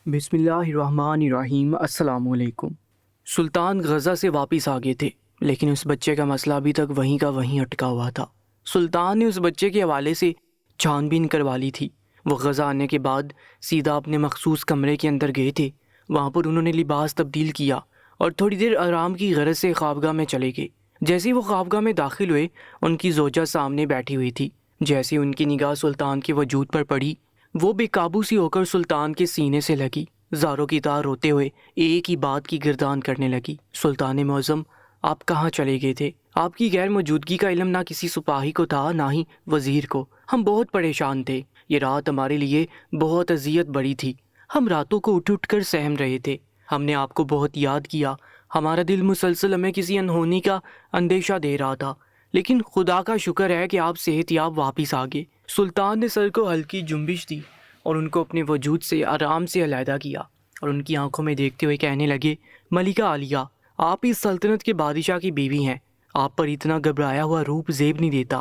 بسم اللہ الرحمن الرحیم۔ السلام علیکم۔ سلطان غزہ سے واپس آ گئے تھے، لیکن اس بچے کا مسئلہ ابھی تک وہیں کا وہیں اٹکا ہوا تھا۔ سلطان نے اس بچے کے حوالے سے چھان بین کروا لی تھی۔ وہ غزہ آنے کے بعد سیدھا اپنے مخصوص کمرے کے اندر گئے تھے۔ وہاں پر انہوں نے لباس تبدیل کیا اور تھوڑی دیر آرام کی غرض سے خوابگاہ میں چلے گئے۔ جیسے ہی وہ خوابگاہ میں داخل ہوئے، ان کی زوجہ سامنے بیٹھی ہوئی تھی۔ جیسے ان کی نگاہ سلطان کے وجود پر پڑی، وہ بے قابو سی ہو کر سلطان کے سینے سے لگی، زاروں کی طرح روتے ہوئے ایک ہی بات کی گردان کرنے لگی۔ سلطان معظم، آپ کہاں چلے گئے تھے؟ آپ کی غیر موجودگی کا علم نہ کسی سپاہی کو تھا نہ ہی وزیر کو۔ ہم بہت پریشان تھے، یہ رات ہمارے لیے بہت اذیت بڑی تھی۔ ہم راتوں کو اٹھ اٹھ کر سہم رہے تھے۔ ہم نے آپ کو بہت یاد کیا، ہمارا دل مسلسل ہمیں کسی انہونی کا اندیشہ دے رہا تھا، لیکن خدا کا شکر ہے کہ آپ صحت یاب واپس آ گئے۔ سلطان نے سر کو ہلکی جنبش دی اور ان کو اپنے وجود سے آرام سے علیحدہ کیا اور ان کی آنکھوں میں دیکھتے ہوئے کہنے لگے، ملکہ عالیہ، آپ اس سلطنت کے بادشاہ کی بیوی ہیں۔ آپ پر اتنا گھبرایا ہوا روپ زیب نہیں دیتا۔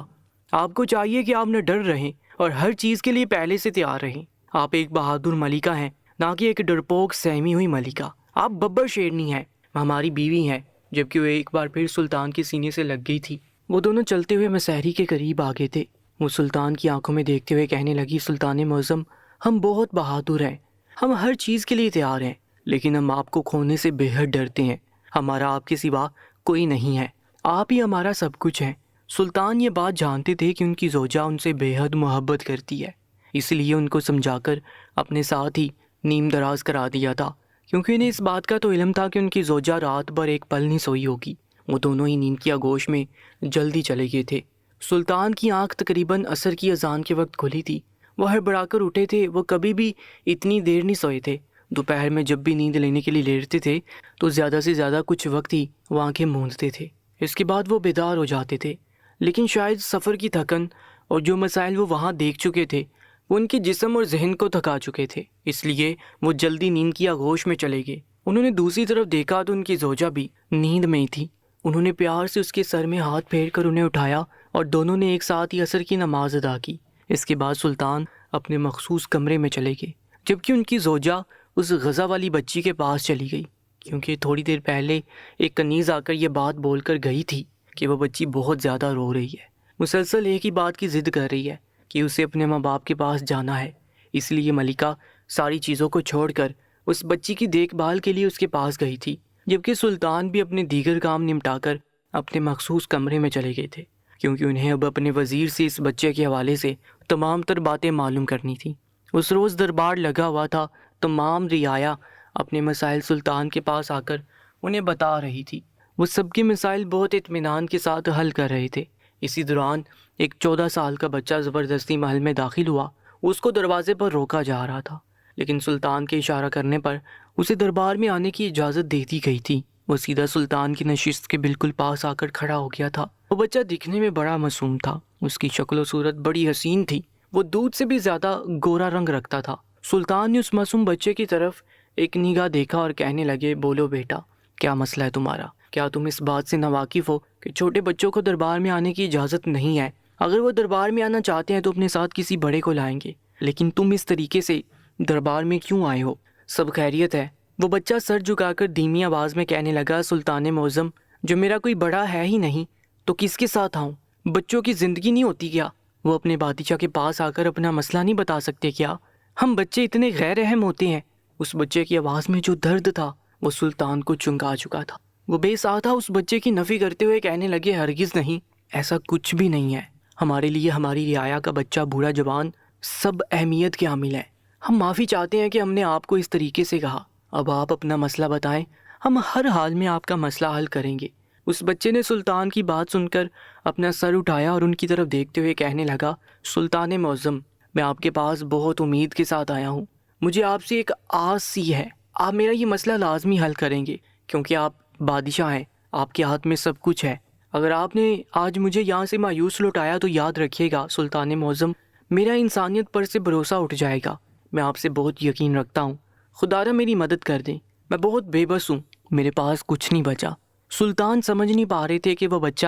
آپ کو چاہیے کہ آپ نہ ڈر رہیں اور ہر چیز کے لیے پہلے سے تیار رہیں۔ آپ ایک بہادر ملکہ ہیں، نہ کہ ایک ڈرپوک سہمی ہوئی ملکہ۔ آپ ببر شیرنی ہیں، ہماری بیوی ہیں۔ جبکہ وہ ایک بار پھر سلطان کے سینے سے لگ گئی تھی۔ وہ دونوں چلتے ہوئے مسحری کے قریب آ گئے تھے۔ وہ سلطان کی آنکھوں میں دیکھتے ہوئے کہنے لگی، سلطان معظم، ہم بہت بہادر ہیں، ہم ہر چیز کے لیے تیار ہیں، لیکن ہم آپ کو کھونے سے بے حد ڈرتے ہیں۔ ہمارا آپ کے سوا کوئی نہیں ہے، آپ ہی ہمارا سب کچھ ہیں۔ سلطان یہ بات جانتے تھے کہ ان کی زوجہ ان سے بے حد محبت کرتی ہے، اس لیے ان کو سمجھا کر اپنے ساتھ ہی نیم دراز کرا دیا تھا، کیونکہ انہیں اس بات کا تو علم تھا کہ ان کی زوجہ رات بھر ایک پل نہیں سوئی ہوگی۔ وہ دونوں ہی نیند کی آغوش میں جلدی چلے گئے تھے۔ سلطان کی آنکھ تقریباً عصر کی اذان کے وقت کھلی تھی۔ وہ ہڑبڑا کر اٹھے تھے۔ وہ کبھی بھی اتنی دیر نہیں سوئے تھے۔ دوپہر میں جب بھی نیند لینے کے لیے لیٹتے تھے تو زیادہ سے زیادہ کچھ وقت ہی وہ آنکھیں موندتے تھے، اس کے بعد وہ بیدار ہو جاتے تھے۔ لیکن شاید سفر کی تھکن اور جو مسائل وہ وہاں دیکھ چکے تھے وہ ان کے جسم اور ذہن کو تھکا چکے تھے، اس لیے وہ جلدی نیند کی آغوش میں چلے گئے۔ انہوں نے دوسری طرف دیکھا تو ان کی زوجہ بھی نیند میں ہی تھی۔ انہوں نے پیار سے اس کے سر میں ہاتھ پھیر کر انہیں اٹھایا اور دونوں نے ایک ساتھ ہی عصر کی نماز ادا کی۔ اس کے بعد سلطان اپنے مخصوص کمرے میں چلے گئے، جبکہ ان کی زوجہ اس غزہ والی بچی کے پاس چلی گئی، کیونکہ تھوڑی دیر پہلے ایک کنیز آ کر یہ بات بول کر گئی تھی کہ وہ بچی بہت زیادہ رو رہی ہے، مسلسل ایک ہی بات کی ضد کر رہی ہے کہ اسے اپنے ماں باپ کے پاس جانا ہے۔ اس لیے ملکہ ساری چیزوں کو چھوڑ کر اس بچی کی دیکھ بھال کے لیے اس کے پاس گئی تھی، جبکہ سلطان بھی اپنے دیگر کام نمٹا کر اپنے مخصوص کمرے میں چلے گئے تھے، کیونکہ انہیں اب اپنے وزیر سے اس بچے کے حوالے سے تمام تر باتیں معلوم کرنی تھی۔ اس روز دربار لگا ہوا تھا۔ تمام رعایا اپنے مسائل سلطان کے پاس آ کر انہیں بتا رہی تھی۔ وہ سب کے مسائل بہت اطمینان کے ساتھ حل کر رہے تھے۔ اسی دوران ایک 14 سال کا بچہ زبردستی محل میں داخل ہوا۔ اس کو دروازے پر روکا جا رہا تھا، لیکن سلطان کے اشارہ کرنے پر اسے دربار میں آنے کی اجازت دے دی گئی تھی۔ وہ سیدھا سلطان کی نشست کے بالکل پاس آ کر کھڑا ہو گیا تھا۔ وہ بچہ دکھنے میں بڑا معصوم تھا، اس کی شکل و صورت بڑی حسین تھی، وہ دودھ سے بھی زیادہ گورا رنگ رکھتا تھا۔ سلطان نے اس معصوم بچے کی طرف ایک نگاہ دیکھا اور کہنے لگے، بولو بیٹا، کیا مسئلہ ہے تمہارا؟ کیا تم اس بات سے ناواقف ہو کہ چھوٹے بچوں کو دربار میں آنے کی اجازت نہیں ہے؟ اگر وہ دربار میں آنا چاہتے ہیں تو اپنے ساتھ کسی بڑے کو لائیں گے، لیکن تم اس طریقے سے دربار میں کیوں آئے ہو؟ سب خیریت ہے؟ وہ بچہ سر جھکا کر دھیمی آواز میں کہنے لگا، سلطان معظم، جو میرا کوئی بڑا ہے ہی نہیں تو کس کے ساتھ آؤں؟ بچوں کی زندگی نہیں ہوتی کیا؟ وہ اپنے بادشاہ کے پاس آ کر اپنا مسئلہ نہیں بتا سکتے کیا؟ ہم بچے اتنے غیر اہم ہوتے ہیں؟ اس بچے کی آواز میں جو درد تھا وہ سلطان کو چنکا چکا تھا۔ وہ بے ساتھا اس بچے کی نفی کرتے ہوئے کہنے لگے، ہرگز نہیں، ایسا کچھ بھی نہیں ہے۔ ہمارے لیے ہماری رعایا کا بچہ، بوڑھا جوان، سب اہمیت کے حامل ہے۔ ہم معافی چاہتے ہیں کہ ہم نے آپ کو اس طریقے سے کہا۔ اب آپ اپنا مسئلہ بتائیں، ہم ہر حال میں آپ کا مسئلہ حل کریں گے۔ اس بچے نے سلطان کی بات سن کر اپنا سر اٹھایا اور ان کی طرف دیکھتے ہوئے کہنے لگا، سلطان معظم، میں آپ کے پاس بہت امید کے ساتھ آیا ہوں۔ مجھے آپ سے ایک آس سی ہے، آپ میرا یہ مسئلہ لازمی حل کریں گے، کیونکہ آپ بادشاہ ہیں، آپ کے ہاتھ میں سب کچھ ہے۔ اگر آپ نے آج مجھے یہاں سے مایوس لوٹایا تو یاد رکھیے گا سلطان معظم، میرا انسانیت پر سے بھروسہ اٹھ جائے گا۔ میں آپ سے بہت یقین رکھتا ہوں، خدا را میری مدد کر دیں، میں بہت بے بس ہوں، میرے پاس کچھ نہیں بچا۔ سلطان سمجھ نہیں پا رہے تھے کہ وہ بچہ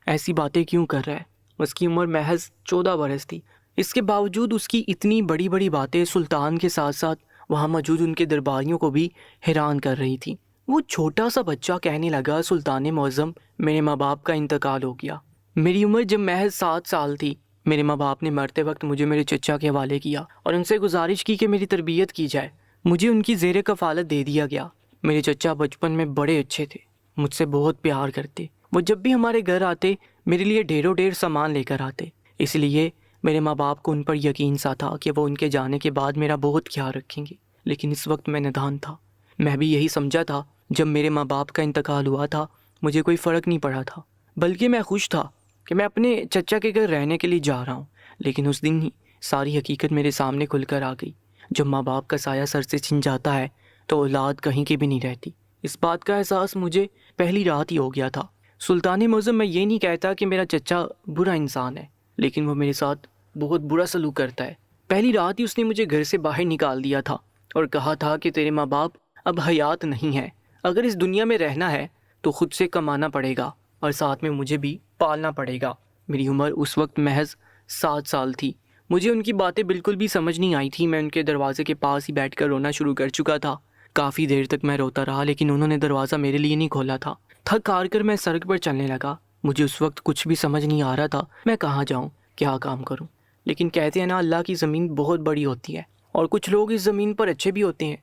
ایسی باتیں کیوں کر رہا ہے۔ اس کی عمر محض 14 برس تھی، اس کے باوجود اس کی اتنی بڑی بڑی باتیں سلطان کے ساتھ ساتھ وہاں موجود ان کے درباریوں کو بھی حیران کر رہی تھی۔ وہ چھوٹا سا بچہ کہنے لگا، سلطان معظم، میرے ماں باپ کا انتقال ہو گیا۔ میری عمر جب محض 7 سال تھی، میرے ماں باپ نے مرتے وقت مجھے میرے چچا کے حوالے کیا اور ان سے گزارش کی کہ میری تربیت کی جائے۔ مجھے ان کی زیر کفالت دے دیا گیا۔ میرے چچا بچپن میں بڑے اچھے تھے، مجھ سے بہت پیار کرتے۔ وہ جب بھی ہمارے گھر آتے میرے لیے ڈھیروں ڈھیر سامان لے کر آتے، اس لیے میرے ماں باپ کو ان پر یقین سا تھا کہ وہ ان کے جانے کے بعد میرا بہت خیال رکھیں گے۔ لیکن اس وقت میں نادان تھا۔ میں بھی یہی سمجھا تھا جب میرے ماں باپ کا انتقال ہوا تھا، مجھے کوئی فرق نہیں پڑا تھا، بلکہ میں خوش تھا کہ میں اپنے چچا کے گھر رہنے کے لیے جا رہا ہوں۔ لیکن اس دن ہی ساری حقیقت میرے سامنے کھل کر آ گئی۔ جب ماں باپ کا سایہ سر سے چھن جاتا ہے تو اولاد کہیں کی بھی نہیں رہتی۔ اس بات کا احساس مجھے پہلی رات ہی ہو گیا تھا۔ سلطان معظم، میں یہ نہیں کہتا کہ میرا چچا برا انسان ہے، لیکن وہ میرے ساتھ بہت برا سلوک کرتا ہے۔ پہلی رات ہی اس نے مجھے گھر سے باہر نکال دیا تھا اور کہا تھا کہ تیرے ماں باپ اب حیات نہیں ہیں، اگر اس دنیا میں رہنا ہے تو خود سے کمانا پڑے گا اور ساتھ میں مجھے بھی پالنا پڑے گا۔ میری عمر اس وقت محض 7 سال تھی۔ مجھے ان کی باتیں بالکل بھی سمجھ نہیں آئی تھی۔ میں ان کے دروازے کے پاس ہی بیٹھ کر رونا شروع کر چکا تھا۔ کافی دیر تک میں روتا رہا، لیکن انہوں نے دروازہ میرے لیے نہیں کھولا تھا۔ تھک ہار کر میں سڑک پر چلنے لگا۔ مجھے اس وقت کچھ بھی سمجھ نہیں آ رہا تھا میں کہاں جاؤں، کیا کام کروں۔ لیکن کہتے ہیں نا، اللہ کی زمین بہت بڑی ہوتی ہے اور کچھ لوگ اس زمین پر اچھے بھی ہوتے ہیں۔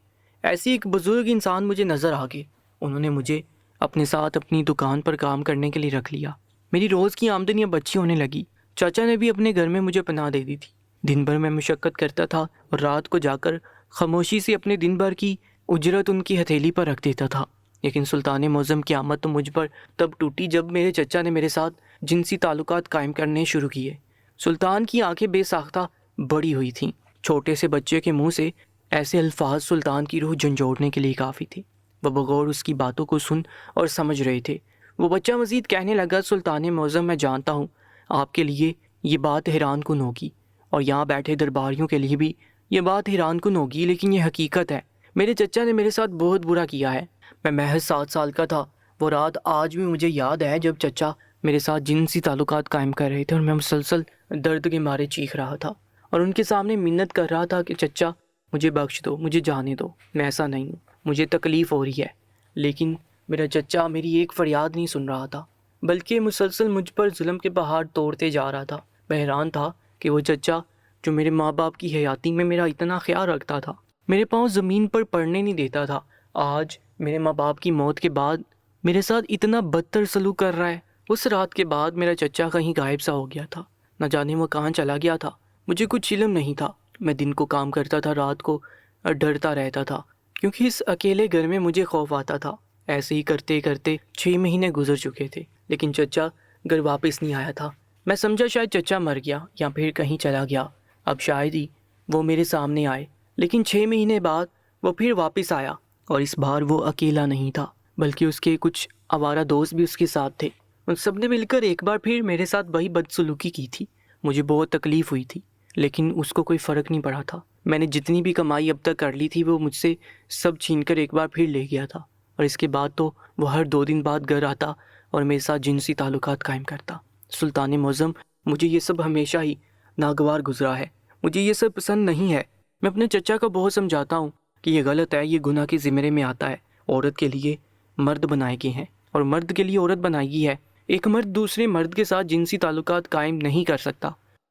ایسی ایک بزرگ انسان مجھے نظر آ گئے۔ انہوں نے مجھے اپنے ساتھ اپنی دکان پر کام کرنے کے لیے رکھ لیا۔ میری روز کی آمدنی اب اچھی ہونے لگی۔ چاچا نے بھی اپنے گھر میں مجھے پناہ دے دی تھی۔ دن بھر میں مشقت کرتا تھا اور رات کو جا کر خاموشی سے اپنے دن بھر کی اجرت ان کی ہتھیلی پر رکھ دیتا تھا۔ لیکن سلطان معظم کی آمد تو مجھ پر تب ٹوٹی جب میرے چچا نے میرے ساتھ جنسی تعلقات قائم کرنے شروع کیے۔ سلطان کی آنکھیں بے ساختہ بڑی ہوئی تھیں۔ چھوٹے سے بچے کے منہ سے ایسے الفاظ سلطان کی روح جھنجھوڑنے کے لیے کافی تھے۔ وہ بغور اس کی باتوں کو سن اور سمجھ رہے تھے۔ وہ بچہ مزید کہنے لگا، سلطان معظم، میں جانتا ہوں آپ کے لیے یہ بات حیران کن ہوگی اور یہاں بیٹھے درباریوں کے لیے بھی یہ بات حیران کن ہوگی، لیکن یہ حقیقت ہے۔ میرے چچا نے میرے ساتھ بہت برا کیا ہے۔ میں محض 7 سال کا تھا۔ وہ رات آج بھی مجھے یاد ہے جب چچا میرے ساتھ جنسی تعلقات قائم کر رہے تھے اور میں مسلسل درد کے مارے چیخ رہا تھا اور ان کے سامنے منت کر رہا تھا کہ چچا مجھے بخش دو، مجھے جانے دو، میں ایسا نہیں ہوں، مجھے تکلیف ہو رہی ہے۔ لیکن میرا چچا میری ایک فریاد نہیں سن رہا تھا، بلکہ مسلسل مجھ پر ظلم کے پہاڑ توڑتے جا رہا تھا۔ میں حیران تھا کہ وہ چچا جو میرے ماں باپ کی حیاتی میں میرا اتنا خیال رکھتا تھا، میرے پاؤں زمین پر پڑنے نہیں دیتا تھا، آج میرے ماں باپ کی موت کے بعد میرے ساتھ اتنا بدتر سلوک کر رہا ہے۔ اس رات کے بعد میرا چچا کہیں غائب سا ہو گیا تھا، نہ جانے وہ کہاں چلا گیا تھا۔ مجھے کچھ علم نہیں تھا۔ میں دن کو کام کرتا تھا، رات کو ڈرتا رہتا تھا، کیونکہ اس اکیلے گھر میں مجھے خوف آتا تھا۔ ایسے ہی کرتے کرتے 6 مہینے گزر چکے تھے، لیکن چچا گھر واپس نہیں آیا تھا۔ میں سمجھا شاید چچا مر گیا یا پھر کہیں چلا گیا، اب شاید ہی وہ میرے سامنے آئے۔ لیکن 6 مہینے بعد وہ پھر واپس آیا، اور اس بار وہ اکیلا نہیں تھا، بلکہ اس کے کچھ آوارہ دوست بھی اس کے ساتھ تھے۔ ان سب نے مل کر ایک بار پھر میرے ساتھ وہی بدسلوکی کی تھی۔ مجھے بہت تکلیف ہوئی تھی، لیکن اس کو کوئی فرق نہیں پڑا تھا۔ میں نے جتنی بھی کمائی اب تک کر لی تھی وہ مجھ سے سب چھین کر ایک بار پھر لے گیا تھا، اور اس کے بعد تو وہ ہر 2 دن بعد گھر آتا اور میرے ساتھ جنسی تعلقات قائم کرتا۔ سلطان معظم، مجھے یہ سب ہمیشہ ہی ناگوار گزرا ہے، مجھے یہ سب پسند نہیں ہے۔ میں اپنے چچا کو بہت سمجھاتا ہوں کہ یہ غلط ہے، یہ گناہ کے زمرے میں آتا ہے۔ عورت کے لیے مرد بنائے گئے ہیں اور مرد کے لیے عورت بنائی گئی ہے۔ ایک مرد دوسرے مرد کے ساتھ جنسی تعلقات قائم نہیں کر سکتا،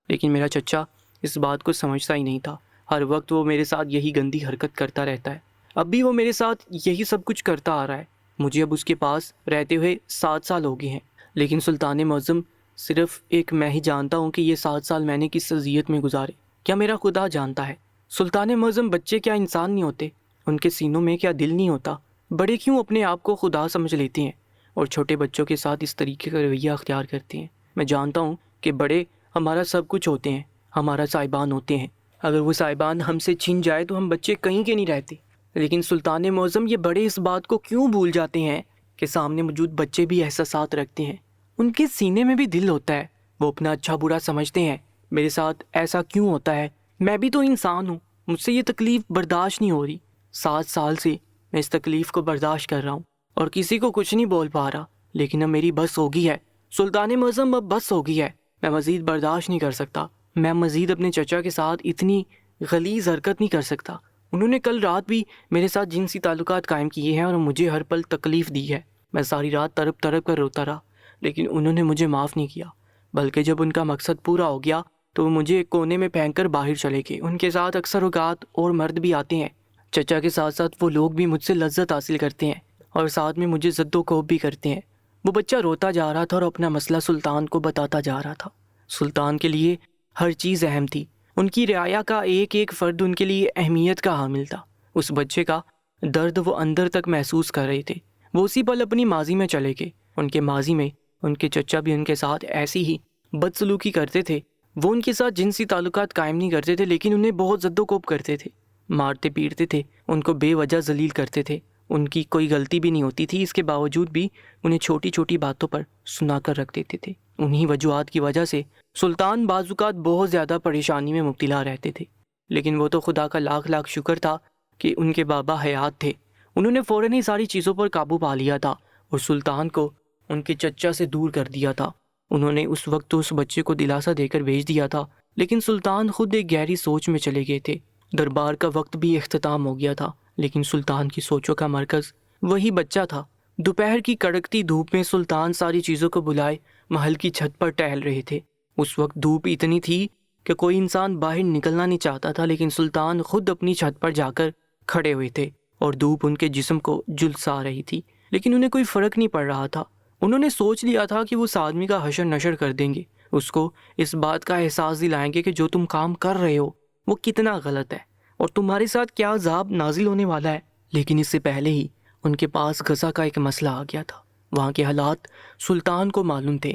لیکن میرا چچا اس بات کو سمجھتا ہی نہیں تھا۔ ہر وقت وہ میرے ساتھ یہی گندی حرکت کرتا رہتا ہے۔ اب بھی وہ میرے ساتھ یہی سب کچھ کرتا آ رہا ہے۔ مجھے اب اس کے پاس رہتے ہوئے 7 سال ہو گئے ہیں، لیکن سلطان معظم، صرف ایک میں ہی جانتا ہوں کہ یہ 7 سال میں نے کس اذیت میں گزارے۔ کیا میرا خدا جانتا ہے؟ سلطان معظم، بچے کیا انسان نہیں ہوتے؟ ان کے سینوں میں کیا دل نہیں ہوتا؟ بڑے کیوں اپنے آپ کو خدا سمجھ لیتے ہیں اور چھوٹے بچوں کے ساتھ اس طریقے کا رویہ اختیار کرتے ہیں؟ میں جانتا ہوں کہ بڑے ہمارا سب کچھ ہوتے ہیں، ہمارا صاحبان ہوتے ہیں۔ اگر وہ صاحبان ہم سے چھن جائے تو ہم بچے کہیں کے نہیں رہتے۔ لیکن سلطان معظم، یہ بڑے اس بات کو کیوں بھول جاتے ہیں کہ سامنے موجود بچے بھی احساسات رکھتے ہیں، ان کے سینے میں بھی دل ہوتا ہے، وہ اپنا اچھا برا سمجھتے ہیں۔ میرے ساتھ ایسا کیوں ہوتا ہے؟ میں بھی تو انسان ہوں، مجھ سے یہ تکلیف برداشت نہیں ہو رہی۔ 7 سال سے میں اس تکلیف کو برداشت کر رہا ہوں اور کسی کو کچھ نہیں بول پا رہا، لیکن اب میری بس ہو گئی ہے۔ سلطان معظم، اب بس ہو گئی ہے، میں مزید برداشت نہیں کر سکتا۔ میں مزید اپنے چچا کے ساتھ اتنی غلیظ حرکت نہیں کر سکتا۔ انہوں نے کل رات بھی میرے ساتھ جنسی تعلقات قائم کیے ہیں اور مجھے ہر پل تکلیف دی ہے۔ میں ساری رات تڑپ تڑپ کر روتا رہا، لیکن انہوں نے مجھے معاف نہیں کیا، بلکہ جب ان کا مقصد پورا ہو گیا تو وہ مجھے ایک کونے میں پھینک کر باہر چلے گئے۔ ان کے ساتھ اکثر اوقات اور مرد بھی آتے ہیں۔ چچا کے ساتھ ساتھ وہ لوگ بھی مجھ سے لذت حاصل کرتے ہیں اور ساتھ میں مجھے زد و کوب بھی کرتے ہیں۔ وہ بچہ روتا جا رہا تھا اور اپنا مسئلہ سلطان کو بتاتا جا رہا تھا۔ سلطان کے لیے ہر چیز اہم تھی، ان کی رعایا کا ایک ایک فرد ان کے لیے اہمیت کا حامل تھا۔ اس بچے کا درد وہ اندر تک محسوس کر رہے تھے۔ وہ اسی پل اپنی ماضی میں چلے گئے۔ ان کے ماضی میں ان کے چچا بھی ان کے ساتھ ایسی ہی بدسلوکی کرتے تھے۔ وہ ان کے ساتھ جنسی تعلقات قائم نہیں کرتے تھے، لیکن انہیں بہت زد و کوب کرتے تھے، مارتے پیٹتے تھے، ان کو بے وجہ ذلیل کرتے تھے۔ ان کی کوئی غلطی بھی نہیں ہوتی تھی، اس کے باوجود بھی انہیں چھوٹی چھوٹی باتوں پر سنا کر رکھ دیتے تھے۔ انہی وجوہات کی وجہ سے سلطان بعض اوقات بہت زیادہ پریشانی میں مبتلا رہتے تھے، لیکن وہ تو خدا کا لاکھ لاکھ شکر تھا کہ ان کے بابا حیات تھے۔ انہوں نے فوراً ہی ساری چیزوں پر قابو پا لیا تھا اور سلطان کو ان کے چچا سے دور کر دیا تھا۔ انہوں نے اس وقت تو اس بچے کو دلاسا دے کر بھیج دیا تھا، لیکن سلطان خود ایک گہری سوچ میں چلے گئے تھے۔ دربار کا وقت بھی اختتام ہو گیا تھا، لیکن سلطان کی سوچوں کا مرکز وہی بچہ تھا۔ دوپہر کی کڑکتی دھوپ میں سلطان ساری چیزوں کو بلائے محل کی چھت پر ٹہل رہے تھے۔ اس وقت دھوپ اتنی تھی کہ کوئی انسان باہر نکلنا نہیں چاہتا تھا، لیکن سلطان خود اپنی چھت پر جا کر کھڑے ہوئے تھے اور دھوپ ان کے جسم کو جھلسا رہی تھی، لیکن انہیں کوئی فرق نہیں پڑ رہا تھا۔ انہوں نے سوچ لیا تھا کہ وہ اس آدمی کا حشر نشر کر دیں گے، اس کو اس بات کا احساس دلائیں گے کہ جو تم کام کر رہے ہو وہ کتنا غلط ہے اور تمہارے ساتھ کیا عذاب نازل ہونے والا ہے۔ لیکن اس سے پہلے ہی ان کے پاس غزہ کا ایک مسئلہ آ گیا تھا۔ وہاں کے حالات سلطان کو معلوم تھے،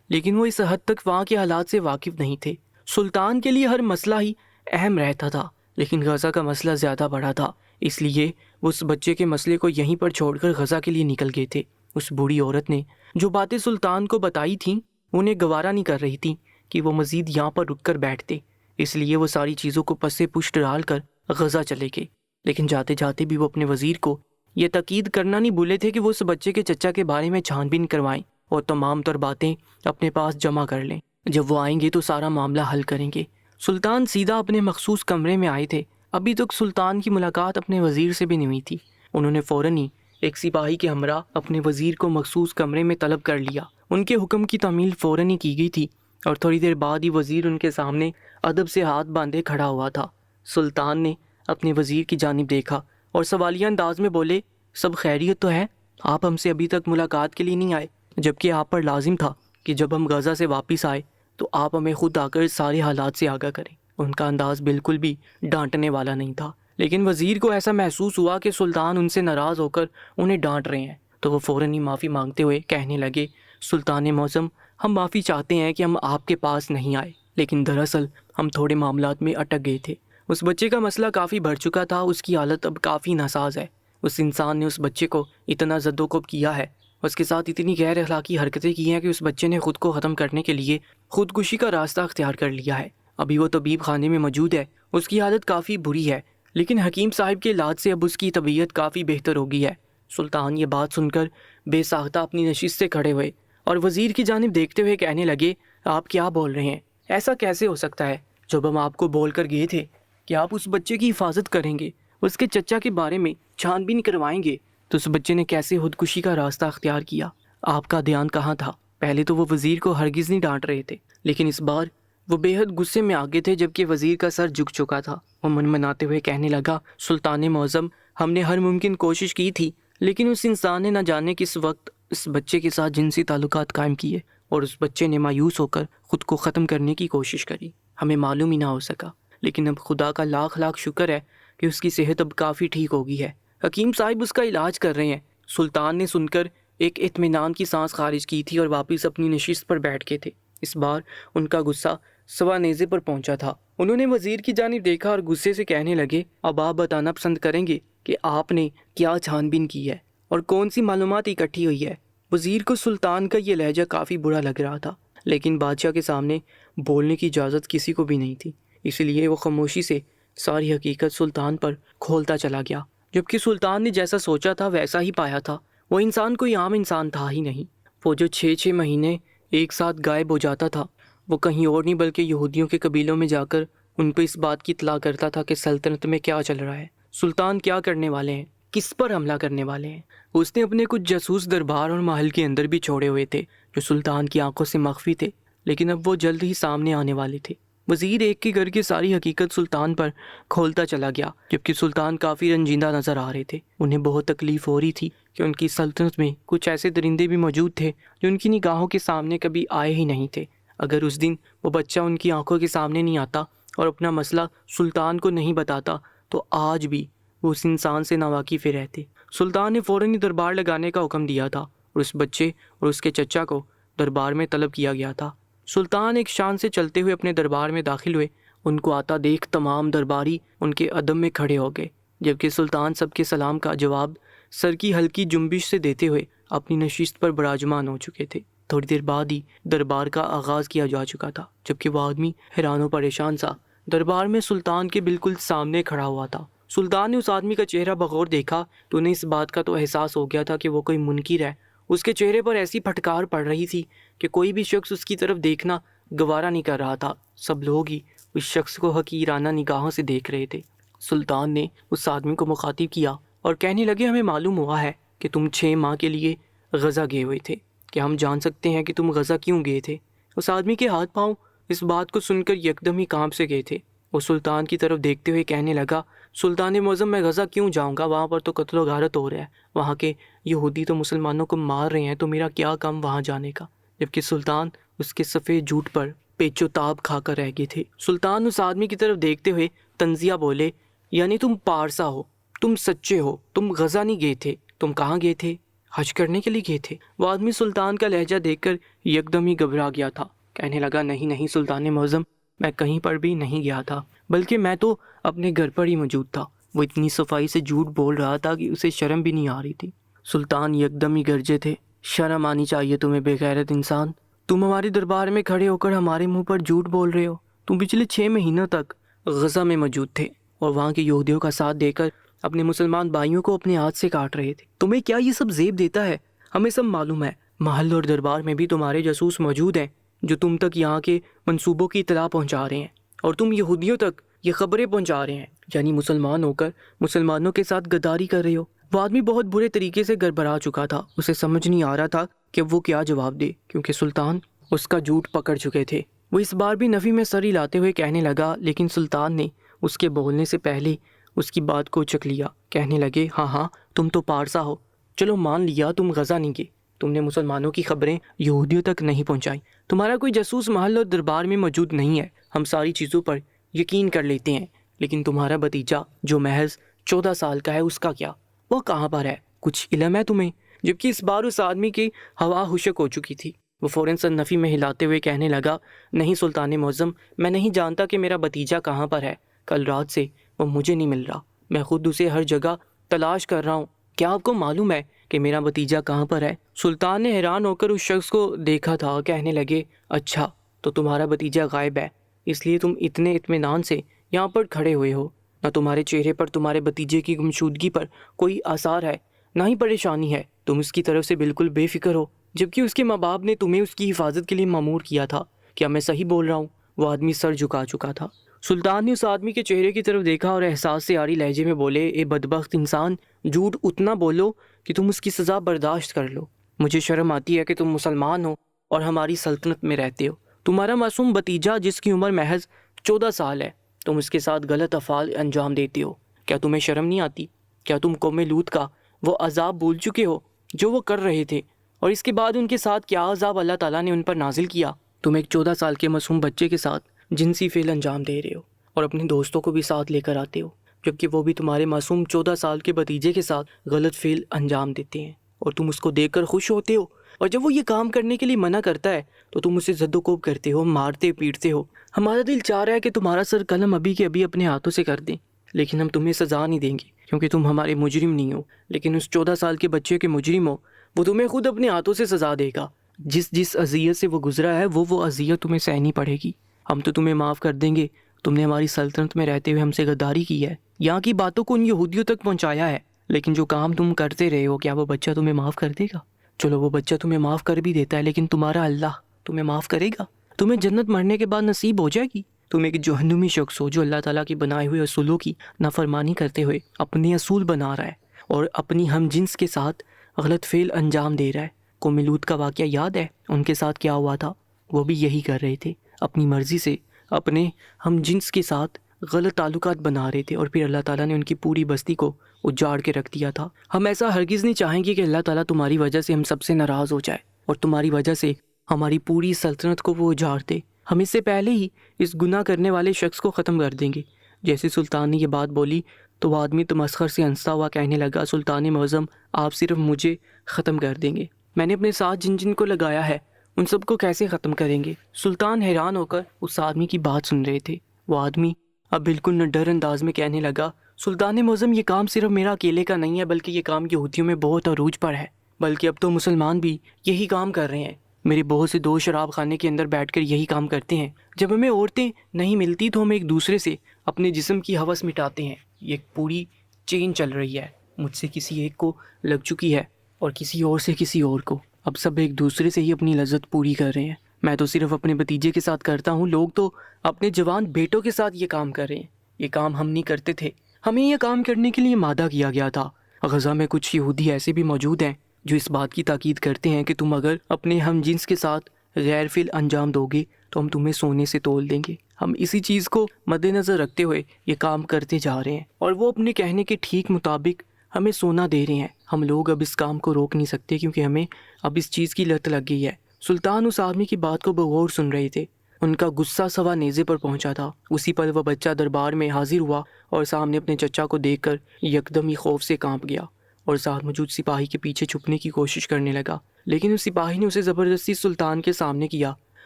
لیکن وہ اس حد تک وہاں کے حالات سے واقف نہیں تھے۔ سلطان کے لیے ہر مسئلہ ہی اہم رہتا تھا، لیکن غزہ کا مسئلہ زیادہ بڑا تھا، اس لیے وہ اس بچے کے مسئلے کو یہیں پر چھوڑ کر غزہ کے لیے نکل گئے تھے۔ اس بوڑھی عورت نے جو باتیں سلطان کو بتائی تھیں انہیں گوارا نہیں کر رہی تھیں کہ وہ مزید یہاں پر رک کر بیٹھتے، اس لیے وہ ساری چیزوں کو پسے پشت ڈال کر غزہ چلے گئے۔ لیکن جاتے جاتے بھی وہ اپنے وزیر کو یہ تاکید کرنا نہیں بھولے تھے کہ وہ اس بچے کے چچا کے بارے میں چھان بین کروائیں اور تمام تر باتیں اپنے پاس جمع کر لیں۔ جب وہ آئیں گے تو سارا معاملہ حل کریں گے۔ سلطان سیدھا اپنے مخصوص کمرے میں آئے تھے۔ ابھی تک سلطان کی ملاقات اپنے وزیر سے بھی نہیں ہوئی تھی۔ انہوں نے فوراً ہی ایک سپاہی کے ہمراہ اپنے وزیر کو مخصوص کمرے میں طلب کر لیا۔ ان کے حکم کی تعمیل فوراً ہی کی گئی تھی اور تھوڑی دیر بعد ہی وزیر ان کے سامنے ادب سے ہاتھ باندھے کھڑا ہوا تھا۔ سلطان نے اپنے وزیر کی جانب دیکھا اور سوالیہ انداز میں بولے، سب خیریت تو ہے؟ آپ ہم سے ابھی تک ملاقات کے لیے نہیں آئے، جبکہ آپ پر لازم تھا کہ جب ہم غزہ سے واپس آئے تو آپ ہمیں خود آ کر سارے حالات سے آگاہ کریں۔ ان کا انداز بالکل بھی ڈانٹنے والا نہیں تھا، لیکن وزیر کو ایسا محسوس ہوا کہ سلطان ان سے ناراض ہو کر انہیں ڈانٹ رہے ہیں، تو وہ فوراً ہی معافی مانگتے ہوئے کہنے لگے، سلطان معظم، ہم معافی چاہتے ہیں کہ ہم آپ کے پاس نہیں آئے، لیکن دراصل ہم تھوڑے معاملات میں اٹک گئے تھے۔ اس بچے کا مسئلہ کافی بڑھ چکا تھا، اس کی حالت اب کافی ناساز ہے۔ اس انسان نے اس بچے کو اتنا زد و کوب کیا ہے، اس کے ساتھ اتنی غیر اخلاقی حرکتیں کی ہیں کہ اس بچے نے خود کو ختم کرنے کے لیے خودکشی کا راستہ اختیار کر لیا ہے۔ ابھی وہ طبیب خانے میں موجود ہے، اس کی حالت کافی بری ہے، لیکن حکیم صاحب کے علاج سے اب اس کی طبیعت کافی بہتر ہو گئی ہے۔ سلطان یہ بات سن کر بے ساختہ اپنی نشست سے کھڑے ہوئے اور وزیر کی جانب دیکھتے ہوئے کہنے لگے، آپ کیا بول رہے ہیں؟ ایسا کیسے ہو سکتا ہے؟ جب ہم آپ کو بول کر گئے تھے کہ آپ اس بچے کی حفاظت کریں گے، اس کے چچا کے بارے میں چھان بین کروائیں گے، تو اس بچے نے کیسے خودکشی کا راستہ اختیار کیا؟ آپ کا دھیان کہاں تھا؟ پہلے تو وہ وزیر کو ہرگز نہیں ڈانٹ رہے تھے، لیکن اس بار وہ بے حد غصے میں آگے تھے، جبکہ وزیر کا سر جھک چکا تھا۔ وہ منمناتے ہوئے کہنے لگا، سلطان معظم، ہم نے ہر ممکن کوشش کی تھی، لیکن اس انسان نے نہ جانے کس وقت اس بچے کے ساتھ جنسی تعلقات قائم کیے اور اس بچے نے مایوس ہو کر خود کو ختم کرنے کی کوشش کری۔ ہمیں معلوم ہی نہ ہو سکا، لیکن اب خدا کا لاکھ لاکھ شکر ہے کہ اس کی صحت اب کافی ٹھیک ہو گئی ہے۔ حکیم صاحب اس کا علاج کر رہے ہیں۔ سلطان نے سن کر ایک اطمینان کی سانس خارج کی تھی اور واپس اپنی نشست پر بیٹھ گئے تھے۔ اس بار ان کا غصہ سوا نیزے پر پہنچا تھا۔ انہوں نے وزیر کی جانب دیکھا اور غصے سے کہنے لگے، اب آپ بتانا پسند کریں گے کہ آپ نے کیا چھان بین کی ہے اور کون سی معلومات اکٹھی ہوئی ہے؟ وزیر کو سلطان کا یہ لہجہ کافی برا لگ رہا تھا، لیکن بادشاہ کے سامنے بولنے کی اجازت کسی کو بھی نہیں تھی، اس لیے وہ خاموشی سے ساری حقیقت سلطان پر کھولتا چلا گیا۔ جبکہ سلطان نے جیسا سوچا تھا ویسا ہی پایا تھا۔ وہ انسان کوئی عام انسان تھا ہی نہیں۔ وہ جو 6 مہینے ایک ساتھ غائب ہو جاتا تھا، وہ کہیں اور نہیں بلکہ یہودیوں کے قبیلوں میں جا کر ان کو اس بات کی اطلاع کرتا تھا کہ سلطنت میں کیا چل رہا ہے۔ سلطان کیا کرنے والے ہیں، کس پر حملہ کرنے والے ہیں۔ اس نے اپنے کچھ جاسوس دربار اور محل کے اندر بھی چھوڑے ہوئے تھے جو سلطان کی آنکھوں سے مخفی تھے، لیکن اب وہ جلد ہی سامنے آنے والے تھے۔ وزیر ایک کے گھر کی ساری حقیقت سلطان پر کھولتا چلا گیا، جبکہ سلطان کافی رنجیدہ نظر آ رہے تھے۔ انہیں بہت تکلیف ہو رہی تھی کہ ان کی سلطنت میں کچھ ایسے درندے بھی موجود تھے جو ان کی نگاہوں کے سامنے کبھی آئے ہی نہیں تھے۔ اگر اس دن وہ بچہ ان کی آنکھوں کے سامنے نہیں آتا اور اپنا مسئلہ سلطان کو نہیں بتاتا تو آج بھی وہ اس انسان سے ناواقف رہتے۔ سلطان نے فوراً ہی دربار لگانے کا حکم دیا تھا اور اس بچے اور اس کے چچا کو دربار میں طلب کیا گیا تھا۔ سلطان ایک شان سے چلتے ہوئے اپنے دربار میں داخل ہوئے۔ ان کو آتا دیکھ تمام درباری ان کے عدم میں کھڑے ہو گئے، جبکہ سلطان سب کے سلام کا جواب سر کی ہلکی جنبش سے دیتے ہوئے اپنی نشست پر براجمان ہو چکے تھے۔ تھوڑی دیر بعد ہی دربار کا آغاز کیا جا چکا تھا، جبکہ وہ آدمی حیران و پریشان سا دربار میں سلطان کے بالکل سامنے کھڑا ہوا تھا۔ سلطان نے اس آدمی کا چہرہ بغور دیکھا تو انہیں اس بات کا تو احساس ہو گیا تھا کہ وہ کوئی منکر ہے۔ اس کے چہرے پر ایسی پھٹکار پڑ رہی تھی کہ کوئی بھی شخص اس کی طرف دیکھنا گوارا نہیں کر رہا تھا۔ سب لوگ ہی اس شخص کو حقیرانہ نگاہوں سے دیکھ رہے تھے۔ سلطان نے اس آدمی کو مخاطب کیا اور کہنے لگے، ہمیں معلوم ہوا ہے کہ تم 6 ماہ کے لیے غزہ گئے ہوئے تھے، کیا ہم جان سکتے ہیں کہ تم غزہ کیوں گئے تھے؟ اس آدمی کے ہاتھ پاؤں اس بات کو سن کر یکدم ہی کانپ سے گئے تھے۔ وہ سلطان کی طرف دیکھتے ہوئے کہنے لگا، سلطان معظم، میں غزہ کیوں جاؤں گا؟ وہاں پر تو قتل و غارت ہو رہا ہے، وہاں کے یہودی تو مسلمانوں کو مار رہے ہیں، تو میرا کیا کام وہاں جانے کا؟ جبکہ سلطان اس کے سفید جھوٹ پر پیچ و تاب کھا کر رہ گئے تھے۔ سلطان اس آدمی کی طرف دیکھتے ہوئے طنزیہ بولے، یعنی تم پارسا ہو، تم سچے ہو، تم غزہ نہیں گئے تھے، تم کہاں گئے تھے؟ حج کرنے کے لیے گئے تھے۔ وہ آدمی سلطان کا لہجہ دیکھ کر یکدم ہی گھبرا گیا تھا، کہنے لگا، نہیں نہیں سلطان معظم، میں کہیں پر بھی نہیں گیا تھا، بلکہ میں تو اپنے گھر پر ہی موجود تھا۔ وہ اتنی صفائی سے جھوٹ بول رہا تھا کہ اسے شرم بھی نہیں آ رہی تھی۔ سلطان یکدم ہی گرجے تھے، شرم آنی چاہیے تمہیں بے غیرت انسان، تم ہمارے دربار میں کھڑے ہو کر ہمارے منہ پر جھوٹ بول رہے ہو۔ تم پچھلے 6 مہینوں تک غزہ میں موجود تھے اور وہاں کے یہودیوں کا ساتھ دے کر اپنے مسلمان بھائیوں کو اپنے ہاتھ سے کاٹ رہے تھے۔ تمہیں کیا یہ سب زیب دیتا ہے؟ ہمیں سب معلوم ہے، محل اور دربار میں بھی تمہارے جاسوس موجود ہیں جو تم تک یہاں کے منصوبوں کی اطلاع پہنچا رہے ہیں، اور تم یہودیوں تک یہ خبریں پہنچا رہے ہیں، یعنی مسلمان ہو کر مسلمانوں کے ساتھ غداری کر رہے ہو۔ وہ آدمی بہت برے طریقے سے گڑبڑا چکا تھا، اسے سمجھ نہیں آ رہا تھا کہ وہ کیا جواب دے، کیونکہ سلطان اس کا جھوٹ پکڑ چکے تھے۔ وہ اس بار بھی نفی میں سر ہلاتے ہوئے کہنے لگا، لیکن سلطان نے اس کے بولنے سے پہلے اس کی بات کو چک لیا۔ کہنے لگے، ہاں ہاں، تم تو پارسا ہو، چلو مان لیا تم غزہ نہیں گئے، تم نے مسلمانوں کی خبریں یہودیوں تک نہیں پہنچائی، تمہارا کوئی جاسوس محل اور دربار میں موجود نہیں ہے، ہم ساری چیزوں پر یقین کر لیتے ہیں، لیکن تمہارا بھتیجا جو محض 14 سال کا ہے، اس کا کیا؟ وہ کہاں پر ہے؟ کچھ علم ہے تمہیں؟ جبکہ اس بار اس آدمی کی ہوا خشک ہو چکی تھی۔ وہ فوراً سر نفی میں ہلاتے ہوئے کہنے لگا، نہیں سلطان معظم، میں نہیں جانتا کہ میرا بھتیجا کہاں پر ہے، کل رات سے وہ مجھے نہیں مل رہا، میں خود اسے ہر جگہ تلاش کر رہا ہوں، کیا آپ کو معلوم ہے کہ میرا بھتیجا کہاں پر ہے؟ سلطان نے حیران ہو کر اس شخص کو دیکھا تھا، کہنے لگے، اچھا تو تمہارا بھتیجا غائب ہے، اس لیے تم اتنے اطمینان سے یہاں پر کھڑے ہوئے ہو، نہ تمہارے چہرے پر تمہارے بھتیجے کی گمشدگی پر کوئی آثار ہے، نہ ہی پریشانی ہے، تم اس کی طرف سے بالکل بے فکر ہو، جبکہ اس کے ماں باپ نے تمہیں اس کی حفاظت کے لیے مامور کیا تھا۔ کیا میں صحیح بول رہا ہوں؟ وہ آدمی سر جھکا چکا تھا۔ سلطان نے اس آدمی کے چہرے کی طرف دیکھا اور احساس سے عاری لہجے میں بولے، اے بدبخت انسان، جھوٹ اتنا بولو کہ تم اس کی سزا برداشت کر لو۔ مجھے شرم آتی ہے کہ تم مسلمان ہو اور ہماری سلطنت میں رہتے ہو۔ تمہارا معصوم بھتیجا جس کی عمر محض 14 سال ہے، تم اس کے ساتھ غلط افعال انجام دیتے ہو، کیا تمہیں شرم نہیں آتی؟ کیا تم قوم لوط کا وہ عذاب بھول چکے ہو جو وہ کر رہے تھے، اور اس کے بعد ان کے ساتھ کیا عذاب اللہ تعالیٰ نے ان پر نازل کیا؟ تم ایک 14 سال کے معصوم بچے کے ساتھ جنسی فعل انجام دے رہے ہو اور اپنے دوستوں کو بھی ساتھ لے کر آتے ہو، جبکہ وہ بھی تمہارے معصوم 14 سال کے بھتیجے کے ساتھ غلط فعل انجام دیتے ہیں، اور تم اس کو دیکھ کر خوش ہوتے ہو، اور جب وہ یہ کام کرنے کے لیے منع کرتا ہے تو تم اسے زد و کوب کرتے ہو، مارتے پیٹتے ہو۔ ہمارا دل چاہ رہا ہے کہ تمہارا سر قلم ابھی کے ابھی اپنے ہاتھوں سے کر دیں، لیکن ہم تمہیں سزا نہیں دیں گے کیونکہ تم ہمارے مجرم نہیں ہو، لیکن اس 14 سال کے بچے کے مجرم ہو، وہ تمہیں خود اپنے ہاتھوں سے سزا دے گا۔ جس اذیت سے وہ گزرا ہے وہ اذیت تمہیں سہنی پڑے گی۔ ہم تو تمہیں معاف کر دیں گے، تم نے ہماری سلطنت میں رہتے ہوئے ہم سے غداری کی ہے، یہاں کی باتوں کو ان یہودیوں تک پہنچایا ہے، لیکن جو کام تم کرتے رہے ہو، کیا وہ بچہ تمہیں معاف کر دے گا؟ چلو وہ بچہ تمہیں معاف کر بھی دیتا ہے، لیکن تمہارا اللہ تمہیں معاف کرے گا؟ تمہیں جنت مرنے کے بعد نصیب ہو جائے گی؟ تم ایک جہنمی شخص ہو جو اللہ تعالیٰ کے بنائے ہوئے اصولوں کی نافرمانی کرتے ہوئے اپنے اصول بنا رہا ہے اور اپنی ہم جنس کے ساتھ غلط فعل انجام دے رہا ہے۔ قوم لوط کا واقعہ یاد ہے؟ ان کے ساتھ کیا ہوا تھا؟ وہ بھی یہی کر رہے تھے، اپنی مرضی سے اپنے ہم جنس کے ساتھ غلط تعلقات بنا رہے تھے، اور پھر اللہ تعالیٰ نے ان کی پوری بستی کو اجاڑ کے رکھ دیا تھا۔ ہم ایسا ہرگز نہیں چاہیں گے کہ اللہ تعالیٰ تمہاری وجہ سے ہم سب سے ناراض ہو جائے اور تمہاری وجہ سے ہماری پوری سلطنت کو وہ اجاڑ دے۔ ہم اس سے پہلے ہی اس گناہ کرنے والے شخص کو ختم کر دیں گے۔ جیسے سلطان نے یہ بات بولی تو وہ آدمی تمسخر سے ہنستا ہوا کہنے لگا، سلطان معظم آپ صرف مجھے ختم کر دیں گے، میں نے اپنے ساتھ جن جن کو لگایا ہے ان سب کو کیسے ختم کریں گے؟ سلطان حیران ہو کر اس آدمی کی بات سن رہے تھے۔ وہ آدمی اب بالکل نڈر انداز میں کہنے لگا، سلطان معظم یہ کام صرف میرا اکیلے کا نہیں ہے، بلکہ یہ کام یہودیوں میں بہت عروج پر ہے، بلکہ اب تو مسلمان بھی یہی کام کر رہے ہیں۔ میرے بہت سے دوست شراب خانے کے اندر بیٹھ کر یہی کام کرتے ہیں۔ جب ہمیں عورتیں نہیں ملتی تو ہم ایک دوسرے سے اپنے جسم کی ہوس مٹاتے ہیں۔ یہ ایک پوری چین چل رہی ہے، مجھ سے کسی ایک کو لگ چکی ہے اور کسی اور سے کسی اور کو۔ اب سب ایک دوسرے سے ہی اپنی لذت پوری کر رہے ہیں۔ میں تو صرف اپنے بھتیجے کے ساتھ کرتا ہوں، لوگ تو اپنے جوان بیٹوں کے ساتھ یہ کام کر رہے ہیں۔ یہ کام ہم نہیں کرتے تھے، ہمیں یہ کام کرنے کے لیے مادہ کیا گیا تھا۔ غزہ میں کچھ یہودی ایسے بھی موجود ہیں جو اس بات کی تاکید کرتے ہیں کہ تم اگر اپنے ہم جنس کے ساتھ غیر فعل انجام دو گے تو ہم تمہیں سونے سے تول دیں گے۔ ہم اسی چیز کو مد نظر رکھتے ہوئے یہ کام کرتے جا رہے ہیں، اور وہ اپنے کہنے کے ٹھیک مطابق ہمیں سونا دے رہے ہیں۔ ہم لوگ اب اس کام کو روک نہیں سکتے کیونکہ ہمیں اب اس چیز کی لت لگ گئی ہے۔ سلطان اس آدمی کی بات کو بغور سن رہے تھے۔ ان کا غصہ سوا نیزے پر پہنچا تھا۔ اسی پل وہ بچہ دربار میں حاضر ہوا اور سامنے اپنے چچا کو دیکھ کر یکدم ہی خوف سے کانپ گیا اور ساتھ موجود سپاہی کے پیچھے چھپنے کی کوشش کرنے لگا، لیکن اس سپاہی نے اسے زبردستی سلطان کے سامنے کیا۔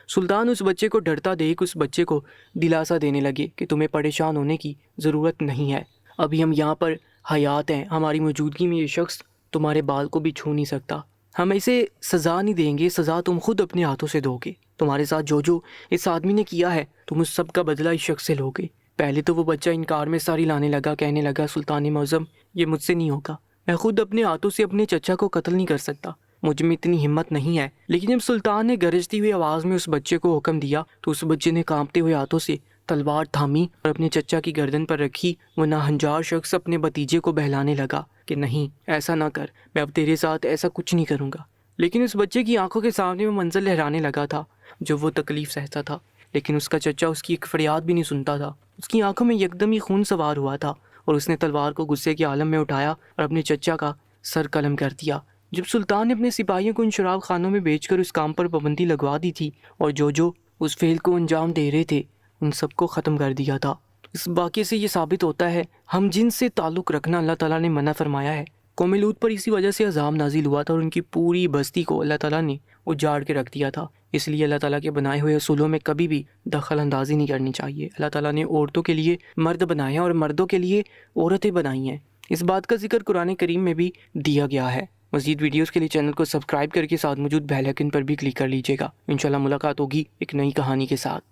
سلطان اس بچے کو ڈرتا دیکھ اس بچے کو دلاسا دینے لگے کہ تمہیں پریشان ہونے کی ضرورت نہیں ہے، ابھی ہم یہاں پر حیات ہیں، ہماری موجودگی میں یہ شخص تمہارے بال کو بھی چھو نہیں سکتا، ہم اسے سزا نہیں دیں گے، سزا تم خود اپنے ہاتھوں سے دو گے۔ تمہارے ساتھ جو اس آدمی نے کیا ہے تم اس سب کا بدلہ اس شخص سے لوگے۔ پہلے تو وہ بچہ انکار میں ساری لانے لگا، کہنے لگا، سلطان معظم یہ مجھ سے نہیں ہوگا، میں خود اپنے ہاتھوں سے اپنے چچا کو قتل نہیں کر سکتا، مجھ میں اتنی ہمت نہیں ہے۔ لیکن جب سلطان نے گرجتی ہوئی آواز میں اس بچے کو حکم دیا تو اس بچے نے کانپتے ہوئے ہاتھوں سے تلوار تھامی اور اپنے چچا کی گردن پر رکھی۔ وہ ناہنجار شخص اپنے بھتیجے کو بہلانے لگا کہ نہیں ایسا نہ کر، میں اب تیرے ساتھ ایسا کچھ نہیں کروں گا۔ لیکن اس بچے کی آنکھوں کے سامنے وہ منظر لہرانے لگا تھا جو وہ تکلیف سہتا تھا، لیکن اس کا چچا اس کی ایک فریاد بھی نہیں سنتا تھا۔ اس کی آنکھوں میں یکدم ہی خون سوار ہوا تھا اور اس نے تلوار کو غصے کے عالم میں اٹھایا اور اپنے چچا کا سر قلم کر دیا۔ جب سلطان نے اپنے سپاہیوں کو ان شراب خانوں میں بیچ کر اس کام پر پابندی لگوا دی تھی اور جو اس فعل کو انجام دے رہے تھے ان سب کو ختم کر دیا تھا۔ اس واقعے سے یہ ثابت ہوتا ہے ہم جن سے تعلق رکھنا اللہ تعالیٰ نے منع فرمایا ہے۔ قوم لوط پر اسی وجہ سے عذاب نازل ہوا تھا اور ان کی پوری بستی کو اللہ تعالیٰ نے اجاڑ کے رکھ دیا تھا۔ اس لیے اللہ تعالیٰ کے بنائے ہوئے اصولوں میں کبھی بھی دخل اندازی نہیں کرنی چاہیے۔ اللہ تعالیٰ نے عورتوں کے لیے مرد بنائے ہیں اور مردوں کے لیے عورتیں بنائی ہیں، اس بات کا ذکر قرآن کریم میں بھی دیا گیا ہے۔ مزید ویڈیوز کے لیے چینل کو سبسکرائب کر کے ساتھ موجود بیل آئکن پر بھی کلک کر لیجیے گا۔ انشاءاللہ ملاقات ہوگی ایک نئی کہانی کے ساتھ۔